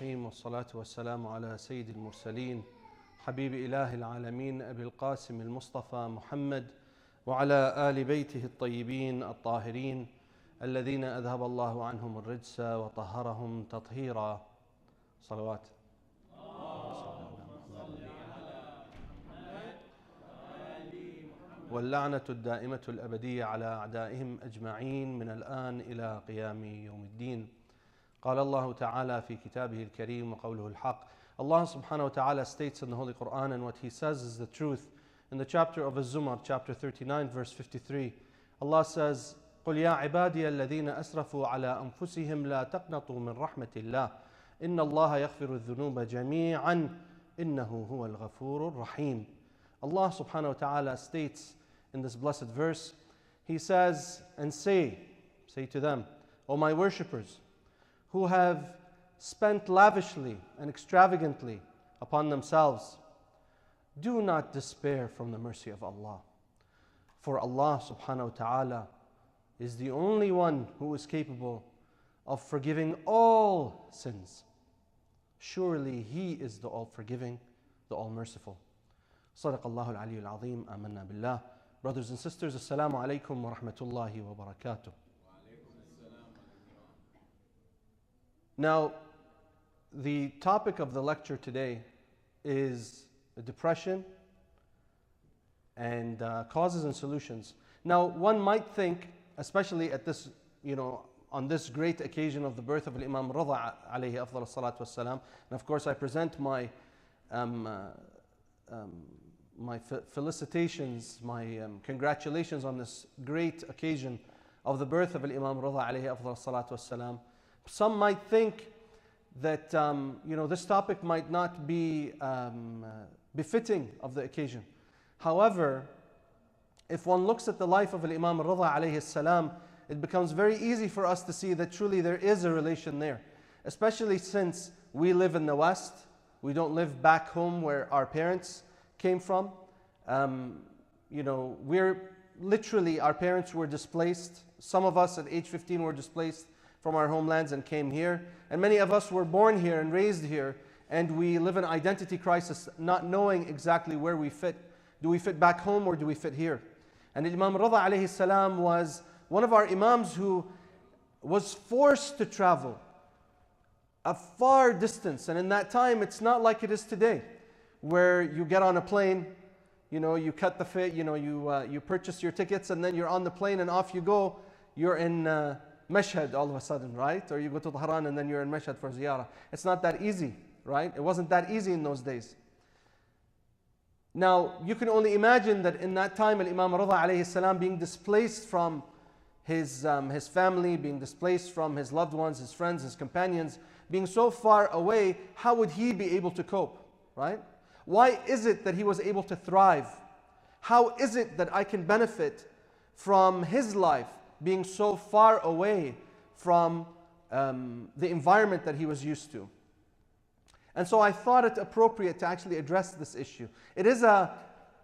الرحيم والصلاة والسلام على سيد المرسلين حبيب إله العالمين أبي القاسم المصطفى محمد وعلى آل بيته الطيبين الطاهرين الذين أذهب الله عنهم الرجس وطهرهم تطهيرا. صلوات. واللعنة الدائمة الأبدية على أعدائهم أجمعين من الآن إلى قيام يوم الدين. قال الله تعالى في كتابه الكريم وقوله الحق. Allah subhanahu wa ta'ala states in the Holy Quran, and what He says is the truth. In the chapter of Az-Zumar, chapter 39, verse 53, Allah says, قُلْ يَا عِبَادِيَ الَّذِينَ أَسْرَفُوا عَلَىٰ أَنفُسِهِمْ لَا تَقْنَطُوا مِنْ رَحْمَةِ اللَّهِ إِنَّ اللَّهَ يَغْفِرُ الذُّنُوبَ جَمِيعًا إِنَّهُ هُوَ الْغَفُورُ الرَّحِيمُ. Allah subhanahu wa ta'ala states in this blessed verse, He says, and say to them, O my worshippers, who have spent lavishly and extravagantly upon themselves, do not despair from the mercy of Allah. For Allah subhanahu wa ta'ala is the only one who is capable of forgiving all sins. Surely He is the all-forgiving, the all-merciful. Sadaqallahu al-aliyyul azim, amanna billah. Brothers and sisters, assalamu alaikum wa rahmatullahi wa barakatuh. Now, the topic of the lecture today is depression and causes and solutions. Now, one might think, especially at this, on this great occasion of the birth of Imam Rida alayhi afdal salatu wassalam, and of course I present my felicitations, my congratulations on this great occasion of the birth of Imam Rida alayhi afdal salatu wassalam. Some might think that this topic might not be befitting of the occasion. However, if one looks at the life of Imam Rida alayhi salam, it becomes very easy for us to see that truly there is a relation there. Especially since we live in the West, we don't live back home where our parents came from. We're literally, our parents were displaced. Some of us at age 15 were displaced from our homelands and came here. And many of us were born here and raised here, and we live in identity crisis, not knowing exactly where we fit. Do we fit back home or do we fit here? And Imam Rida alayhi salam was one of our imams who was forced to travel a far distance. And in that time, it's not like it is today, where you get on a plane, you cut the fare, you purchase your tickets, and then you're on the plane and off you go. You're in Mashhad all of a sudden, right? Or you go to Tehran and then you're in Mashhad for ziyarah. It's not that easy, right? It wasn't that easy in those days. Now, you can only imagine that in that time, Imam Rida alayhi salam being displaced from his family, being displaced from his loved ones, his friends, his companions, being so far away, how would he be able to cope, right? Why is it that he was able to thrive? How is it that I can benefit from his life being so far away from the environment that he was used to? And so I thought it appropriate to actually address this issue. It is a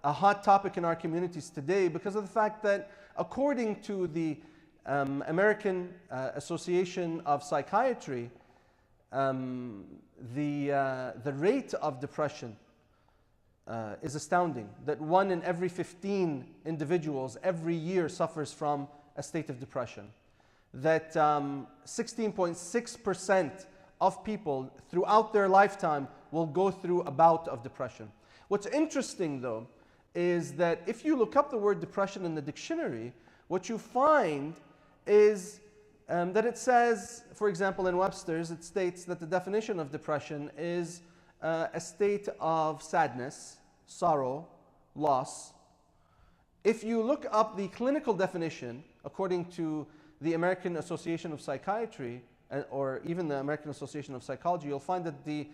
hot topic in our communities today because of the fact that according to the American Association of Psychiatry, the rate of depression is astounding. That 1 in every 15 individuals every year suffers from a state of depression. That 16.6% of people throughout their lifetime will go through a bout of depression. What's interesting though is that if you look up the word depression in the dictionary, what you find is that it says, for example in Webster's, it states that the definition of depression is a state of sadness, sorrow, loss. If you look up the clinical definition, according to the American Association of Psychiatry, or even the American Association of Psychology, you'll find that the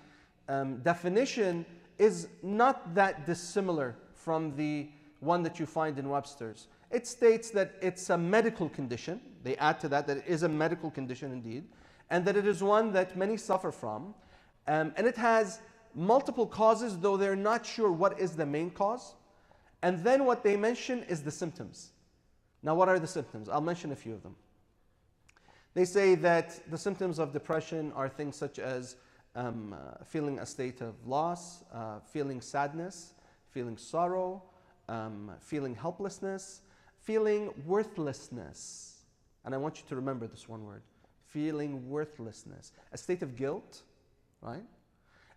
definition is not that dissimilar from the one that you find in Webster's. It states that it's a medical condition. They add to that it is a medical condition indeed, and that it is one that many suffer from. And it has multiple causes, though they're not sure what is the main cause. And then what they mention is the symptoms. Now, what are the symptoms? I'll mention a few of them. They say that the symptoms of depression are things such as feeling a state of loss, feeling sadness, feeling sorrow, feeling helplessness, feeling worthlessness. And I want you to remember this one word, feeling worthlessness, a state of guilt, right?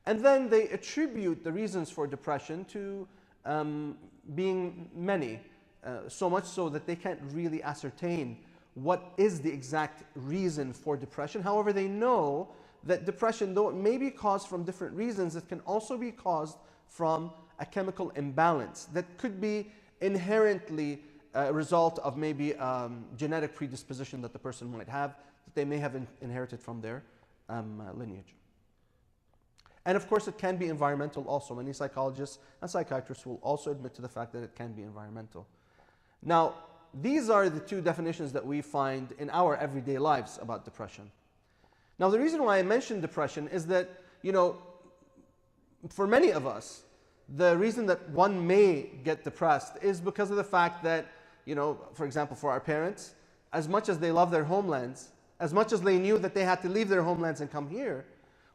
And then they attribute the reasons for depression to being many, so much so that they can't really ascertain what is the exact reason for depression. However, they know that depression, though it may be caused from different reasons, it can also be caused from a chemical imbalance that could be inherently a result of maybe genetic predisposition that the person might have, that they may have inherited from their lineage. And of course, it can be environmental also. Many psychologists and psychiatrists will also admit to the fact that it can be environmental. Now, these are the two definitions that we find in our everyday lives about depression. Now, the reason why I mentioned depression is that, for many of us, the reason that one may get depressed is because of the fact that, for example, for our parents, as much as they love their homelands, as much as they knew that they had to leave their homelands and come here,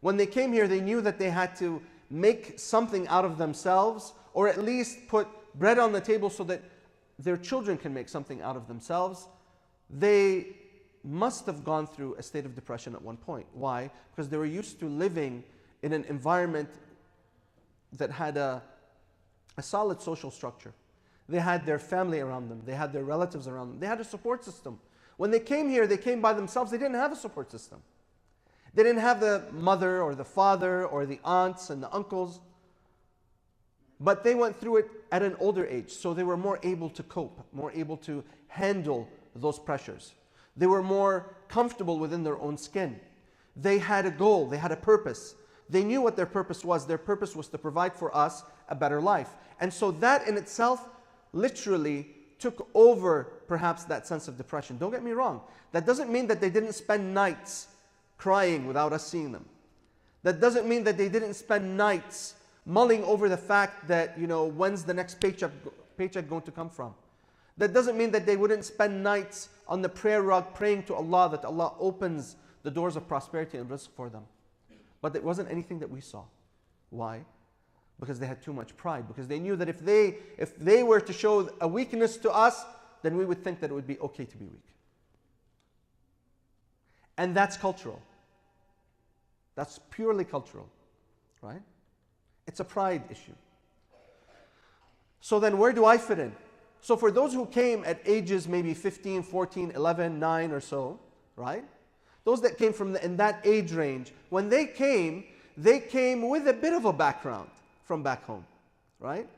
when they came here, they knew that they had to make something out of themselves, or at least put bread on the table so that their children can make something out of themselves. They must have gone through a state of depression at one point. Why? Because they were used to living in an environment that had a solid social structure. They had their family around them. They had their relatives around them. They had a support system. When they came here, they came by themselves. They didn't have a support system. They didn't have the mother or the father or the aunts and the uncles. But they went through it at an older age, so they were more able to cope, more able to handle those pressures. They were more comfortable within their own skin. They had a goal, they had a purpose. They knew what their purpose was. Their purpose was to provide for us a better life. And so that in itself literally took over perhaps that sense of depression. Don't get me wrong. That doesn't mean that they didn't spend nights crying without us seeing them. That doesn't mean that they didn't spend nights mulling over the fact that, when's the next paycheck going to come from. That doesn't mean that they wouldn't spend nights on the prayer rug praying to Allah that Allah opens the doors of prosperity and rizq for them. But it wasn't anything that we saw. Why? Because they had too much pride. Because they knew that if they were to show a weakness to us, then we would think that it would be okay to be weak. And that's cultural. That's purely cultural, right? It's a pride issue. So then where do I fit in? So for those who came at ages maybe 15, 14, 11, 9 or so, right? Those that came in that age range, when they came with a bit of a background from back home, right?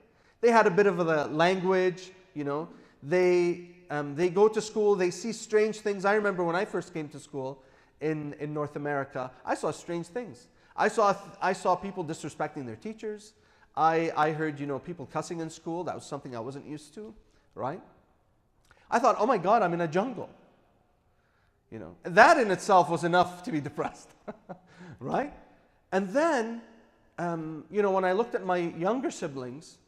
They had a bit of the language, They go to school, they see strange things. I remember when I first came to school in North America, I saw strange things. I saw people disrespecting their teachers. I heard, people cussing in school. That was something I wasn't used to, right? I thought, oh my God, I'm in a jungle. That in itself was enough to be depressed, right? And then, when I looked at my younger siblings,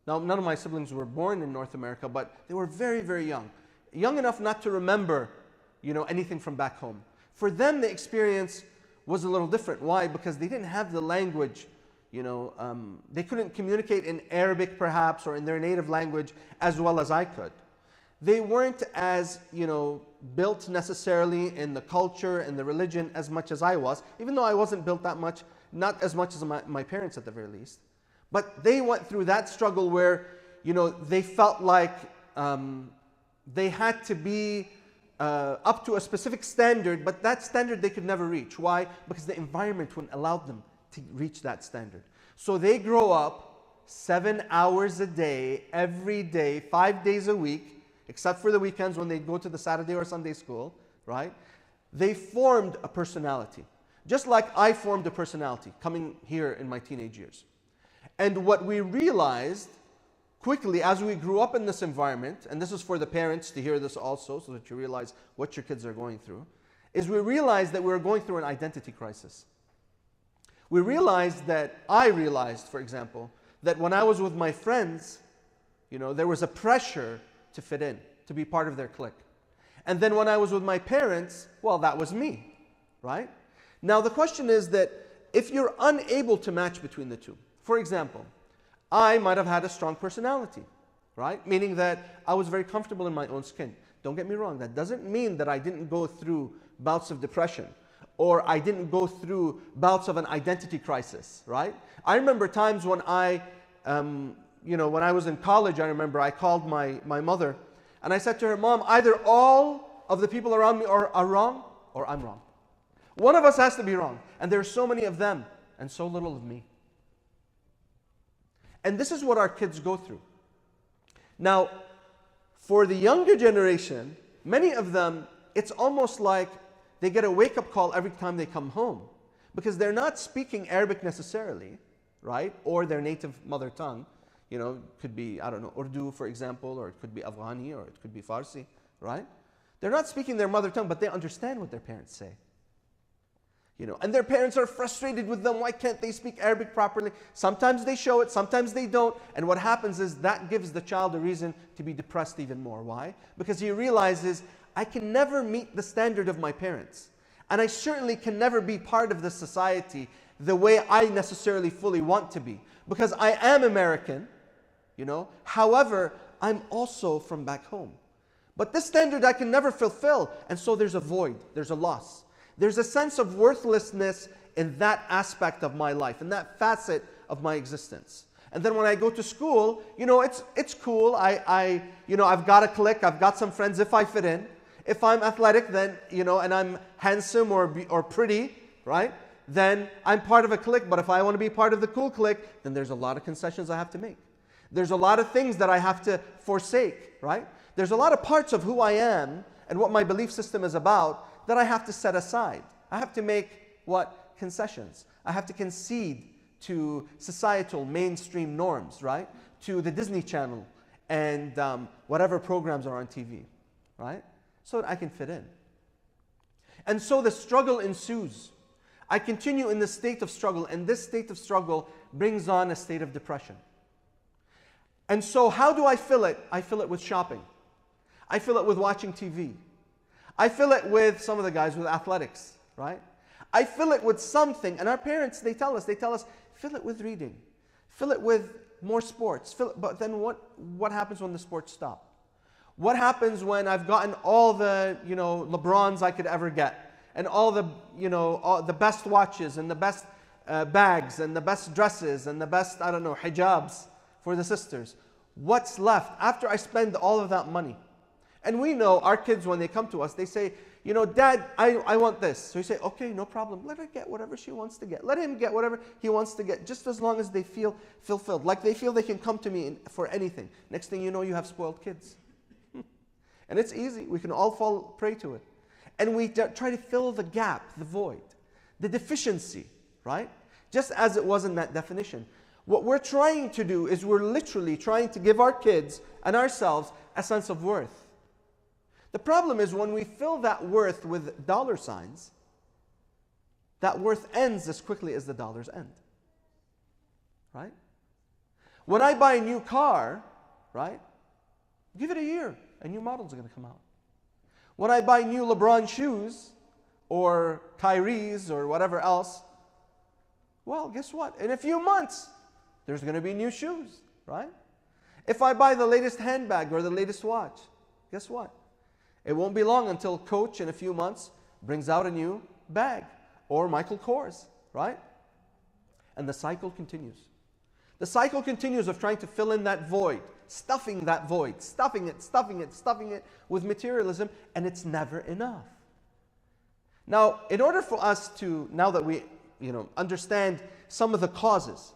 now none of my siblings were born in North America, but they were very, very young. Young enough not to remember, anything from back home. For them, the experience was a little different. Why? Because they didn't have the language, they couldn't communicate in Arabic perhaps or in their native language as well as I could. They weren't as, built necessarily in the culture and the religion as much as I was, even though I wasn't built that much, not as much as my parents at the very least. But they went through that struggle where, they felt like they had to be up to a specific standard, but that standard they could never reach. Why? Because the environment wouldn't allow them to reach that standard. So they grow up 7 hours a day, every day, 5 days a week, except for the weekends when they go to the Saturday or Sunday school, right? They formed a personality, just like I formed a personality coming here in my teenage years. And what we realized quickly as we grew up in this environment, and this is for the parents to hear this also so that you realize what your kids are going through, is we realized that we were going through an identity crisis. I realized, for example, that when I was with my friends, there was a pressure to fit in, to be part of their clique. And then when I was with my parents, well, that was me, right? Now the question is that if you're unable to match between the two, for example, I might have had a strong personality, right? Meaning that I was very comfortable in my own skin. Don't get me wrong, that doesn't mean that I didn't go through bouts of depression or I didn't go through bouts of an identity crisis, right? I remember times when when I was in college, I remember I called my mother and I said to her, Mom, either all of the people around me are wrong or I'm wrong. One of us has to be wrong. And there are so many of them and so little of me. And this is what our kids go through. Now, for the younger generation, many of them, it's almost like they get a wake-up call every time they come home because they're not speaking Arabic necessarily, right? Or their native mother tongue. You know, could be, I don't know, Urdu, for example, or it could be Afghani, or it could be Farsi, right? They're not speaking their mother tongue, but they understand what their parents say. You know, and their parents are frustrated with them. Why can't they speak Arabic properly? Sometimes they show it, sometimes they don't. And what happens is that gives the child a reason to be depressed even more. Why? Because he realizes, I can never meet the standard of my parents. And I certainly can never be part of this society the way I necessarily fully want to be. Because I am American, you know. However, I'm also from back home. But this standard I can never fulfill. And so there's a void, there's a loss. There's a sense of worthlessness in that aspect of my life, in that facet of my existence. And then when I go to school, you know, it's cool. I've got a clique, I've got some friends if I fit in. If I'm athletic, then, you know, and I'm handsome or pretty, right? Then I'm part of a clique. But if I want to be part of the cool clique, then there's a lot of concessions I have to make. There's a lot of things that I have to forsake, right? There's a lot of parts of who I am and what my belief system is about that I have to set aside. I have to make what? Concessions. I have to concede to societal mainstream norms, right? To the Disney Channel and whatever programs are on TV, right? So that I can fit in. And so the struggle ensues. I continue in the state of struggle, and this state of struggle brings on a state of depression. And so how do I fill it? I fill it with shopping. I fill it with watching TV. I fill it with some of the guys with athletics, right? I fill it with something, and our parents, they tell us, fill it with reading. Fill it with more sports. But then what happens when the sports stop? What happens when I've gotten all the, you know, LeBrons I could ever get, and all the, you know, all the best watches, and the best bags, and the best dresses, and the best, I don't know, hijabs for the sisters? What's left after I spend all of that money? And we know our kids, when they come to us, they say, you know, Dad, I want this. So you say, okay, no problem. Let her get whatever she wants to get. Let him get whatever he wants to get, just as long as they feel fulfilled. Like they feel they can come to me for anything. Next thing you know, you have spoiled kids. And it's easy. We can all fall prey to it. And we try to fill the gap, the void, the deficiency, right? Just as it was in that definition. What we're trying to do is we're literally trying to give our kids and ourselves a sense of worth. The problem is when we fill that worth with dollar signs, that worth ends as quickly as the dollars end. Right? When I buy a new car, right? Give it a year, and new models are going to come out. When I buy new LeBron shoes, or Kyrie's, or whatever else, well, guess what? In a few months, there's going to be new shoes, right? If I buy the latest handbag or the latest watch, guess what? It won't be long until Coach in a few months brings out a new bag, or Michael Kors, right? And the cycle continues. The cycle continues of trying to fill in that void, stuffing that void, stuffing it with materialism, and it's never enough. Now, in order for us to, now that we understand some of the causes,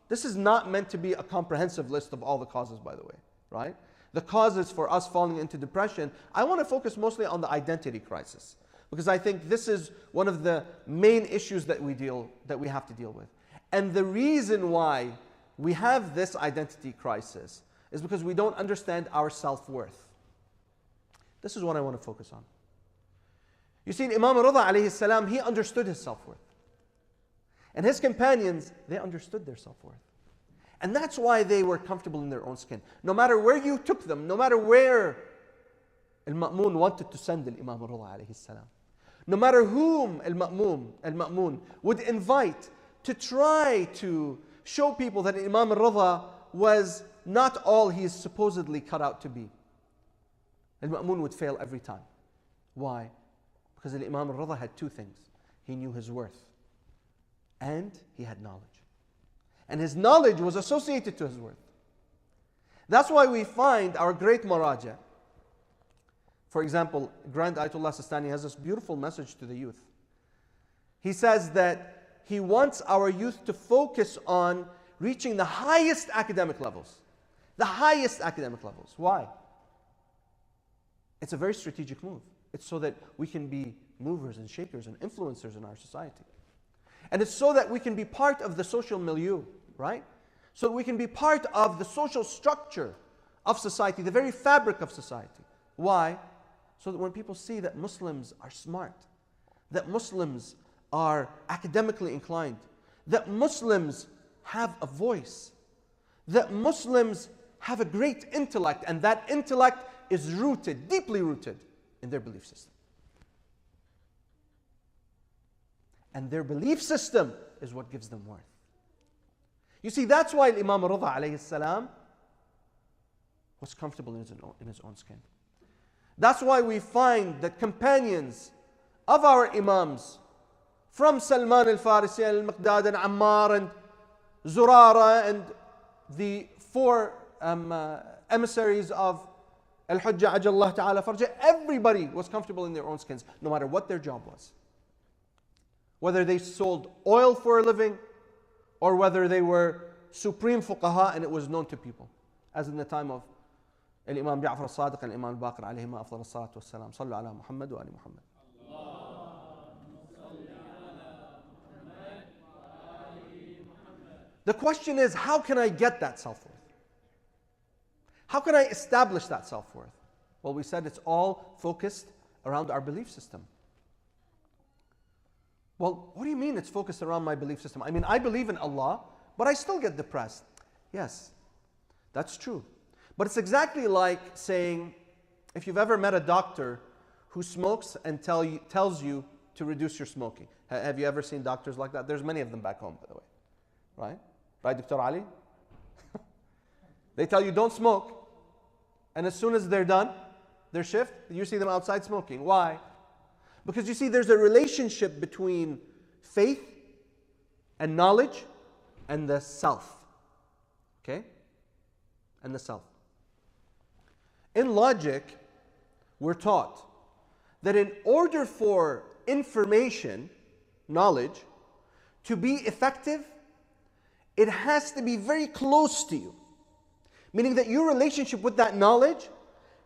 this is not meant to be a comprehensive list of all the causes, by the way, right? The causes for us falling into depression, I want to focus mostly on the identity crisis, because I think this is one of the main issues that we have to deal with. And the reason why we have this identity crisis is because we don't understand our self-worth. This is what I want to focus on. You see, Imam Rida alayhi salam, he understood his self-worth. And his companions, they understood their self-worth. And that's why they were comfortable in their own skin. No matter where you took them, no matter where Al-Ma'mun wanted to send Imam Rida alayhi salam, no matter whom Al-Ma'mun would invite to try to show people that Imam al-Rida was not all he is supposedly cut out to be. Al-Ma'mun would fail every time. Why? Because Imam al-Rida had two things. He knew his worth and he had knowledge. And his knowledge was associated to his worth. That's why we find our great maraja. For example, Grand Ayatollah Sistani has this beautiful message to the youth. He says that he wants our youth to focus on reaching the highest academic levels. The highest academic levels. Why? It's a very strategic move. It's so that we can be movers and shakers and influencers in our society. And it's so that we can be part of the social milieu, right? So that we can be part of the social structure of society, the very fabric of society. Why? So that when people see that Muslims are smart, that Muslims are academically inclined, that Muslims have a voice, that Muslims have a great intellect, and that intellect is rooted, deeply rooted in their belief system. And their belief system is what gives them worth. You see, that's why Imam al-Rida alayhi salam was comfortable in his own skin. That's why we find that companions of our Imams, from Salman al-Farisi, al-Miqdad, and Ammar, and Zurara, and the four emissaries of Al-Hujjah Ajallah Ta'ala Farja, everybody was comfortable in their own skins, no matter what their job was. Whether they sold oil for a living, or whether they were supreme fuqaha and it was known to people. As in the time of Imam Ja'far al-Sadiq and Imam al-Baqir alayhima afdal as-salatu was-salam. Sallu ala Muhammad wa ali Muhammad. The question is, how can I get that self-worth? How can I establish that self-worth? Well, we said it's all focused around our belief system. Well, what do you mean it's focused around my belief system? I mean, I believe in Allah, but I still get depressed. Yes, that's true. But it's exactly like saying, if you've ever met a doctor who smokes and tells you to reduce your smoking. Have you ever seen doctors like that? There's many of them back home, by the way. Right? Right, Dr. Ali? They tell you don't smoke. And as soon as they're done, their shift, you see them outside smoking. Why? Because you see, there's a relationship between faith and knowledge and the self. Okay? And the self. In logic, we're taught that in order for information, knowledge, to be effective, it has to be very close to you. Meaning that your relationship with that knowledge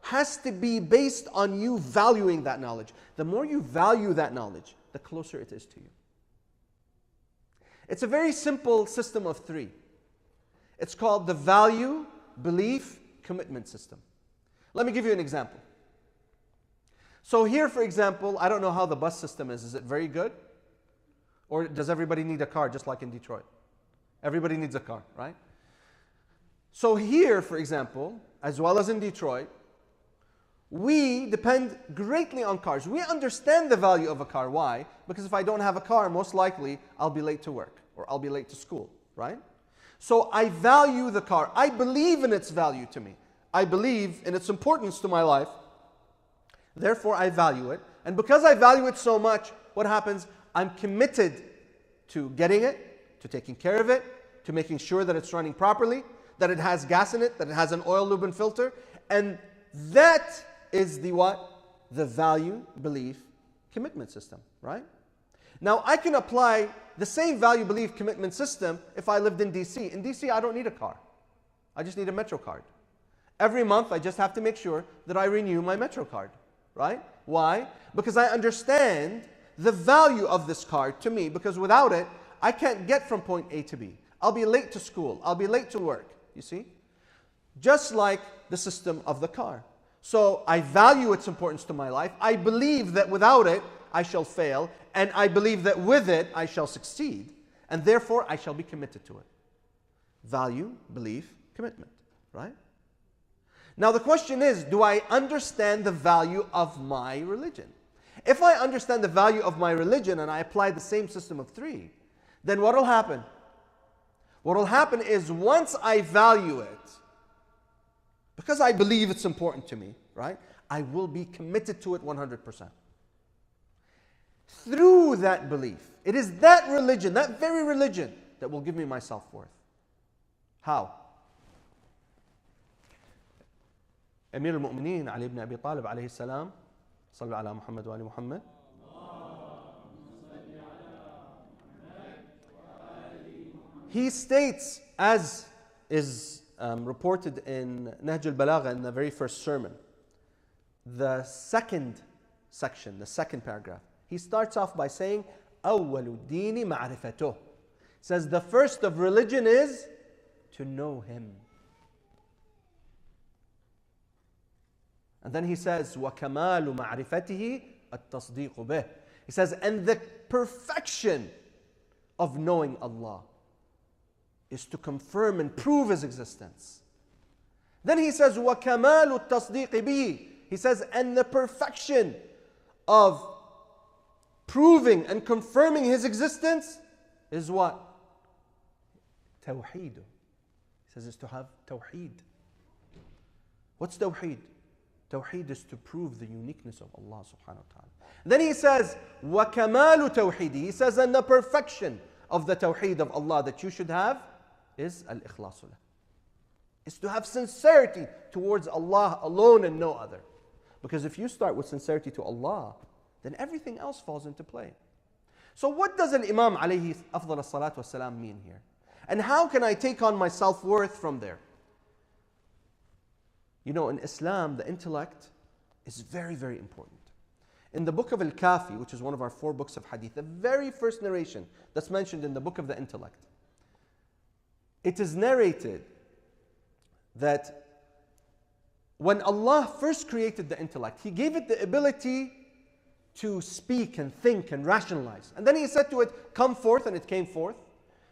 has to be based on you valuing that knowledge. The more you value that knowledge, the closer it is to you. It's a very simple system of three. It's called the value, belief, commitment system. Let me give you an example. So here, for example, I don't know how the bus system is. Is it very good? Or does everybody need a car, just like in Detroit? Everybody needs a car, right? So here, for example, as well as in Detroit, we depend greatly on cars. We understand the value of a car. Why? Because if I don't have a car, most likely I'll be late to work or I'll be late to school, right? So I value the car. I believe in its value to me. I believe in its importance to my life. Therefore, I value it. And because I value it so much, what happens? I'm committed to getting it, to taking care of it, to making sure that it's running properly, that it has gas in it, that it has an oil, lube, and filter. And that is the what? The value, belief, commitment system, right? Now, I can apply the same value, belief, commitment system if I lived in DC. In DC, I don't need a car. I just need a Metro card. Every month, I just have to make sure that I renew my Metro card, right? Why? Because I understand the value of this card to me, because without it, I can't get from point A to B. I'll be late to school. I'll be late to work, you see? Just like the system of the car. So I value its importance to my life. I believe that without it, I shall fail. And I believe that with it, I shall succeed. And therefore, I shall be committed to it. Value, belief, commitment, right? Now the question is, do I understand the value of my religion? If I understand the value of my religion and I apply the same system of three, then what will happen? What will happen is once I value it, because I believe it's important to me, right? I will be committed to it 100%. Through that belief, it is that religion, that very religion, that will give me my self-worth. How? أمير المؤمنين علي بن أبي طالب عليه السلام صلوا على محمد وآل محمد. He states, as is reported in Nahj al-Balagha in the very first sermon, the second section, the second paragraph, he starts off by saying, أول الدين معرفته. Says the first of religion is to know Him. And then he says, وَكَمَالُ مَعْرِفَتِهِ التَّصْدِيقُ بِهِ. He says, and the perfection of knowing Allah is to confirm and prove His existence. Then he says, وَكَمَالُ التَّصْدِيقِ بِهِ. He says, and the perfection of proving and confirming His existence is what? Tawheed. He says, is to have Tawheed. What's Tawheed? Tawheed is to prove the uniqueness of Allah subhanahu wa ta'ala. Then he says, وَكَمَالُ تَوْحِيدِ. He says, and the perfection of the Tawheed of Allah that you should have is al-ikhlasu lah. Is to have sincerity towards Allah alone and no other. Because if you start with sincerity to Allah, then everything else falls into play. So what does an Imam alayhi afdal as-salatu was-salam mean here? And how can I take on my self-worth from there? You know, in Islam, the intellect is very, very important. In the book of Al-Kafi, which is one of our 4 books of hadith, the very first narration that's mentioned in the book of the intellect, it is narrated that when Allah first created the intellect, He gave it the ability to speak and think and rationalize. And then He said to it, come forth, and it came forth.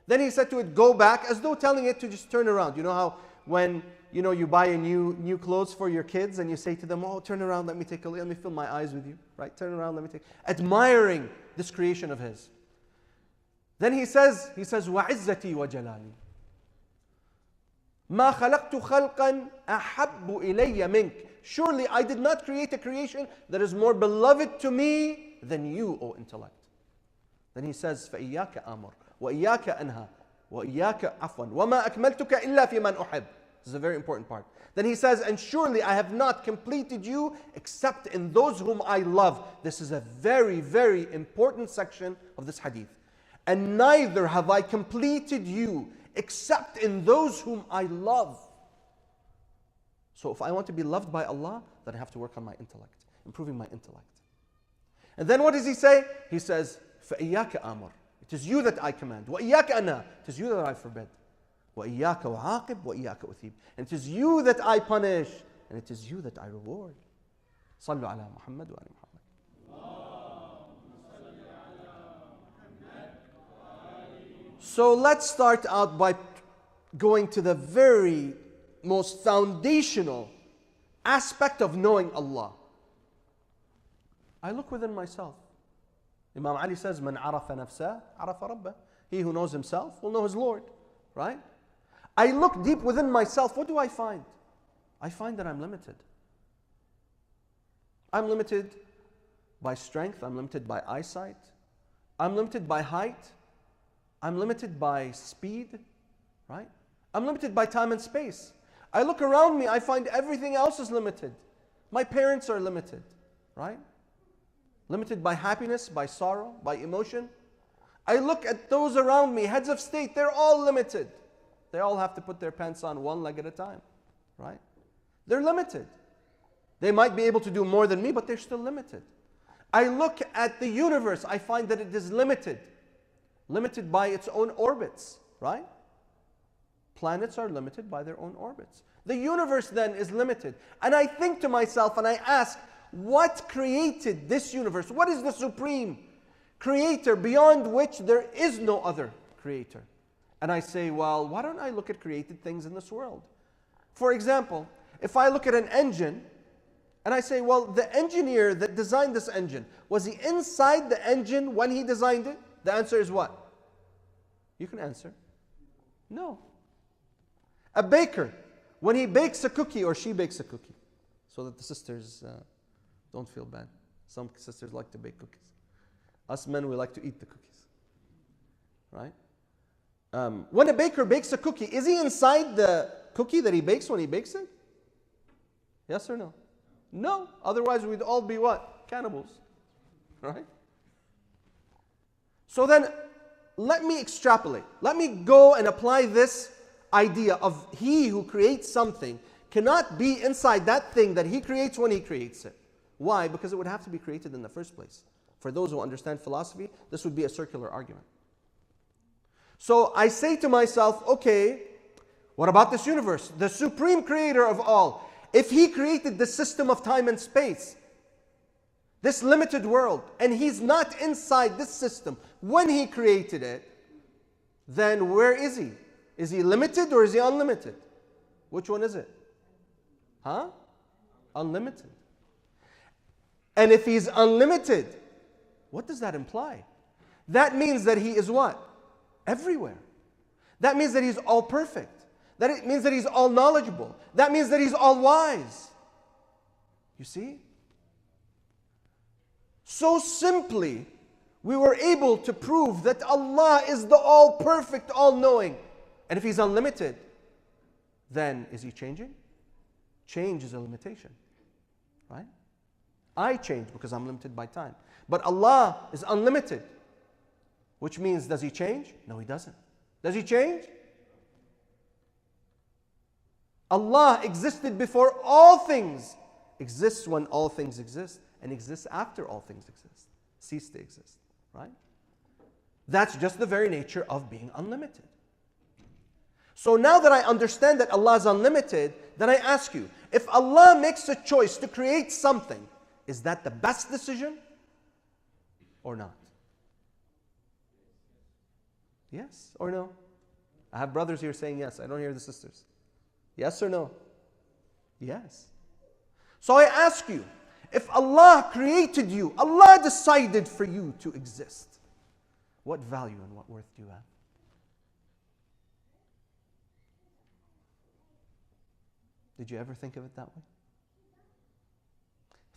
Then He said to it, go back, as though telling it to just turn around. You know how when you buy a new clothes for your kids and you say to them, oh, turn around, let me take a look, let me fill my eyes with you, right? Turn around, let me take, admiring this creation of His. Then He says, وَعِزَّتِي وَجَلَالِي مَا خَلَقْتُ خَلْقًا أَحَبُّ إِلَيَّ مِنْكَ. Surely I did not create a creation that is more beloved to me than you, O intellect. Then He says, فَإِيَّاكَ أَمُرْ وَإِيَّاكَ أَنْهَى وَإِيَّاكَ عَفْوًا وَمَا أَكْمَلْتُكَ إِلَّا فِي مَنْ أُحِبْ. This is a very important part. Then He says, and surely I have not completed you except in those whom I love. This is a very, very important section of this hadith. And neither have I completed you except in those whom I love. So if I want to be loved by Allah, then I have to work on my intellect, improving my intellect. And then what does He say? He says, فَإِيَّاكَ أَمُرْ. It is you that I command. وَإِيَّاكَ أَنَا. It is you that I forbid. وَإِيَّاكَ وَعَاقِبْ وَإِيَّاكَ أُثِيبْ. And it is you that I punish, and it is you that I reward. صلوا على محمد وآل محمد. So let's start out by going to the very most foundational aspect of knowing Allah. I look within myself. Imam Ali says, "Man arafa nafsah, arafa rabbah." He who knows himself will know his Lord, right? I look deep within myself. What do I find? I find that I'm limited. I'm limited by strength. I'm limited by eyesight. I'm limited by height. I'm limited by speed, right? I'm limited by time and space. I look around me, I find everything else is limited. My parents are limited, right? Limited by happiness, by sorrow, by emotion. I look at those around me, heads of state, they're all limited. They all have to put their pants on one leg at a time, right? They're limited. They might be able to do more than me, but they're still limited. I look at the universe, I find that it is limited. Limited by its own orbits, right? Planets are limited by their own orbits. The universe then is limited. And I think to myself and I ask, what created this universe? What is the supreme creator beyond which there is no other creator? And I say, well, why don't I look at created things in this world? For example, if I look at an engine and I say, well, the engineer that designed this engine, was he inside the engine when he designed it? The answer is what? You can answer. No. A baker, when he bakes a cookie or she bakes a cookie, so that the sisters don't feel bad. Some sisters like to bake cookies. Us men, we like to eat the cookies. Right? When a baker bakes a cookie, is he inside the cookie that he bakes when he bakes it? Yes or no? No. Otherwise, we'd all be what? Cannibals. Right? So then, let me extrapolate. Let me go and apply this idea of he who creates something cannot be inside that thing that he creates when he creates it. Why? Because it would have to be created in the first place. For those who understand philosophy, this would be a circular argument. So I say to myself, okay, what about this universe? The supreme creator of all. If he created the system of time and space, this limited world, and he's not inside this system when he created it, then where is he? Is he limited or is he unlimited? Which one is it? Huh? Unlimited. And if he's unlimited, what does that imply? That means that he is what? Everywhere. That means that he's all perfect. That it means that he's all knowledgeable. That means that he's all wise. You see? So simply, we were able to prove that Allah is the all-perfect, all-knowing. And if he's unlimited, then is he changing? Change is a limitation. Right? I change because I'm limited by time. But Allah is unlimited. Which means, does he change? No, he doesn't. Does he change? Allah existed before all things, exists when all things exist, and exists after all things exist, cease to exist. Right? That's just the very nature of being unlimited. So now that I understand that Allah is unlimited, then I ask you, if Allah makes a choice to create something, is that the best decision or not? Yes or no? I have brothers here saying yes. I don't hear the sisters. Yes or no? Yes. So I ask you, if Allah created you, Allah decided for you to exist, what value and what worth do you have? Did you ever think of it that way?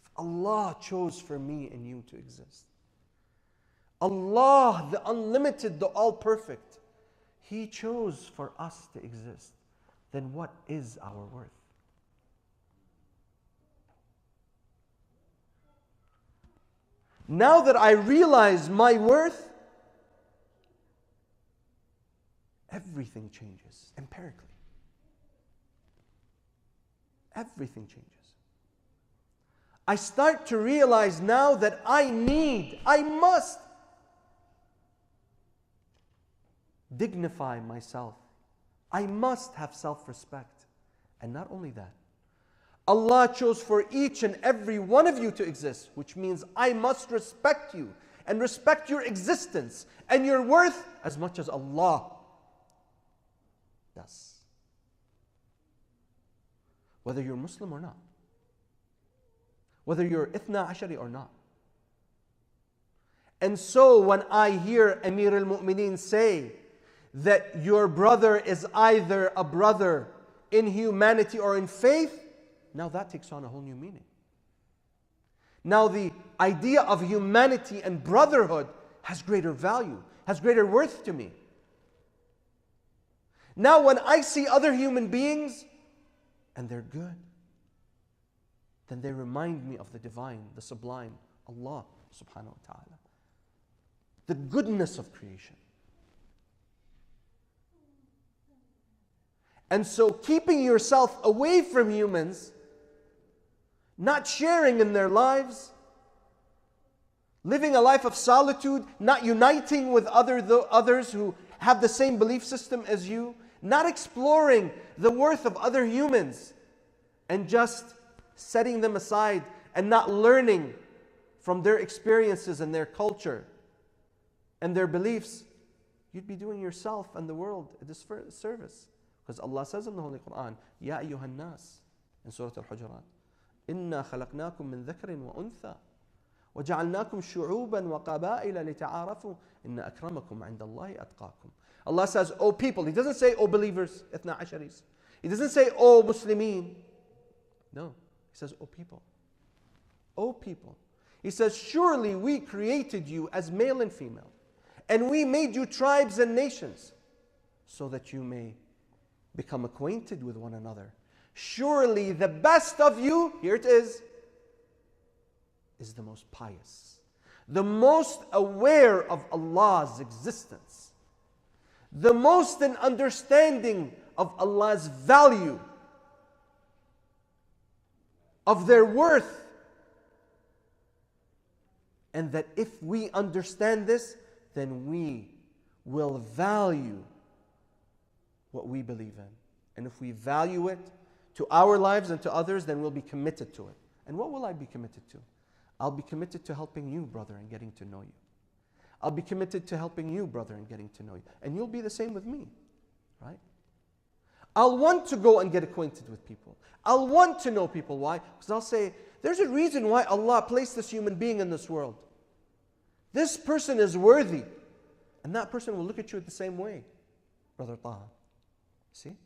If Allah chose for me and you to exist, Allah, the unlimited, the all-perfect, He chose for us to exist, then what is our worth? Now that I realize my worth, everything changes empirically. Everything changes. I start to realize now that I must dignify myself. I must have self-respect. And not only that, Allah chose for each and every one of you to exist, which means I must respect you and respect your existence and your worth as much as Allah does. Whether you're Muslim or not. Whether you're Ithna Ashari or not. And so when I hear Amir al-Mu'mineen say that your brother is either a brother in humanity or in faith, now that takes on a whole new meaning. Now the idea of humanity and brotherhood has greater value, has greater worth to me. Now when I see other human beings and they're good, then they remind me of the divine, the sublime, Allah subhanahu wa ta'ala. The goodness of creation. And so keeping yourself away from humans, not sharing in their lives, living a life of solitude, not uniting with others who have the same belief system as you, not exploring the worth of other humans, and just setting them aside and not learning from their experiences and their culture and their beliefs, you'd be doing yourself and the world a disservice. Because Allah says in the Holy Quran, Ya ayyuhan nas, in Surah Al-Hujurat, Inna khalaqnakum min dhakrin wa untha, وَجَعَلْنَاكُمْ شُعُوبًا وَقَبَائِلَ لِتَعَارَفُوا إِنَّ أَكْرَمَكُمْ عِنْدَ اللَّهِ أَتْقَاكُمْ. Allah says, O people. He doesn't say, O believers, Ithna Asharis. He doesn't say, O Muslimin. No, He says, O people. O people. He says, surely we created you as male and female. And we made you tribes and nations so that you may become acquainted with one another. Surely the best of you, here it is the most pious, the most aware of Allah's existence, the most in understanding of Allah's value, of their worth. And that if we understand this, then we will value what we believe in. And if we value it to our lives and to others, then we'll be committed to it. And what will I be committed to? I'll be committed to helping you, brother, and getting to know you. I'll be committed to helping you, brother, and getting to know you. And you'll be the same with me, right? I'll want to go and get acquainted with people. I'll want to know people. Why? Because I'll say, there's a reason why Allah placed this human being in this world. This person is worthy. And that person will look at you the same way, Brother Taha. See?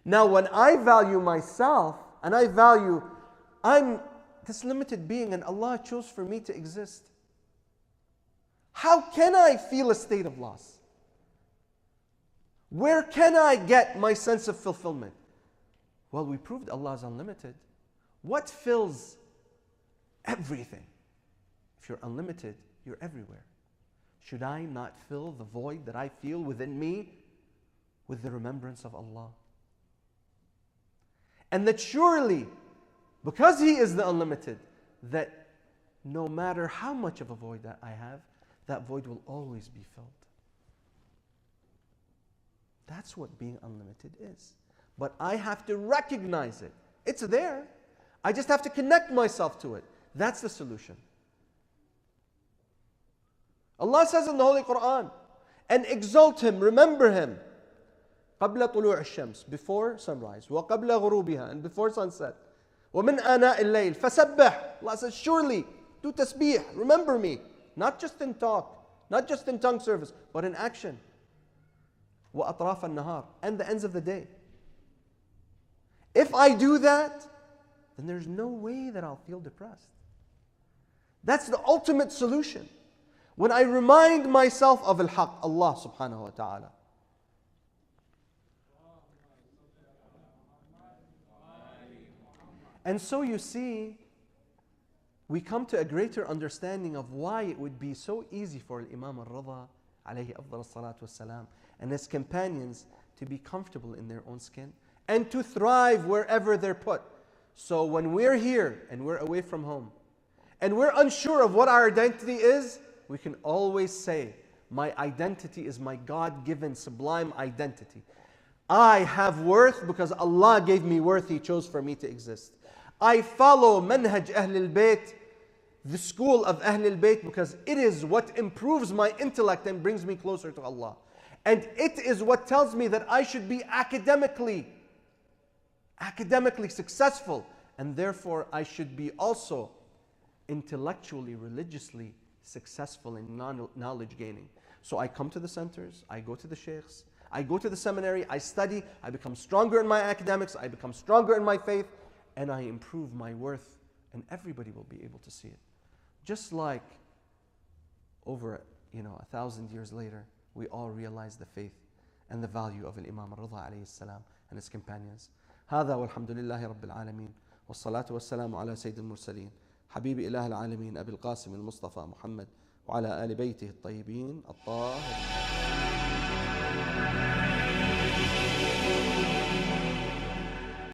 Now, when I value myself, and I value, I'm this limited being and Allah chose for me to exist. How can I feel a state of loss? Where can I get my sense of fulfillment? Well, we proved Allah is unlimited. What fills everything? If you're unlimited, you're everywhere. Should I not fill the void that I feel within me with the remembrance of Allah? And that surely, because He is the unlimited, that no matter how much of a void that I have, that void will always be filled. That's what being unlimited is. But I have to recognize it. It's there. I just have to connect myself to it. That's the solution. Allah says in the Holy Quran, and exalt Him, remember Him, قبل طلوع الشمس, before sunrise, وقبل غروبها, and before sunset, ومن آناء الليل فسبح. Allah says, surely do tasbih, remember me, not just in talk, not just in tongue service, but in action. وأطراف النهار, and the ends of the day. If I do that, then there's no way that I'll feel depressed. That's the ultimate solution. When I remind myself of al-haq, Allah subhanahu wa ta'ala. And so you see, we come to a greater understanding of why it would be so easy for Imam al-Rida, alayhi afdal salatu wassalam, and his companions to be comfortable in their own skin and to thrive wherever they're put. So when we're here and we're away from home and we're unsure of what our identity is, we can always say, my identity is my God-given sublime identity. I have worth because Allah gave me worth. He chose for me to exist. I follow manhaj Ahl al-Bayt, the school of Ahl al-Bayt, because it is what improves my intellect and brings me closer to Allah. And it is what tells me that I should be academically successful, and therefore I should be also intellectually, religiously successful in knowledge gaining. So I come to the centers, I go to the sheikhs, I go to the seminary, I study, I become stronger in my academics, I become stronger in my faith, and I improve my worth, and everybody will be able to see it. Just like over 1,000 years later, we all realize the faith and the value of Imam al-Rida alayhi salam and his companions. هذا والحمد لله رب العالمين والصلاة والسلام على سيد المرسلين حبيب إله العالمين أبي القاسم المصطفى محمد وعلى آل بيته الطيبين الطاهرين.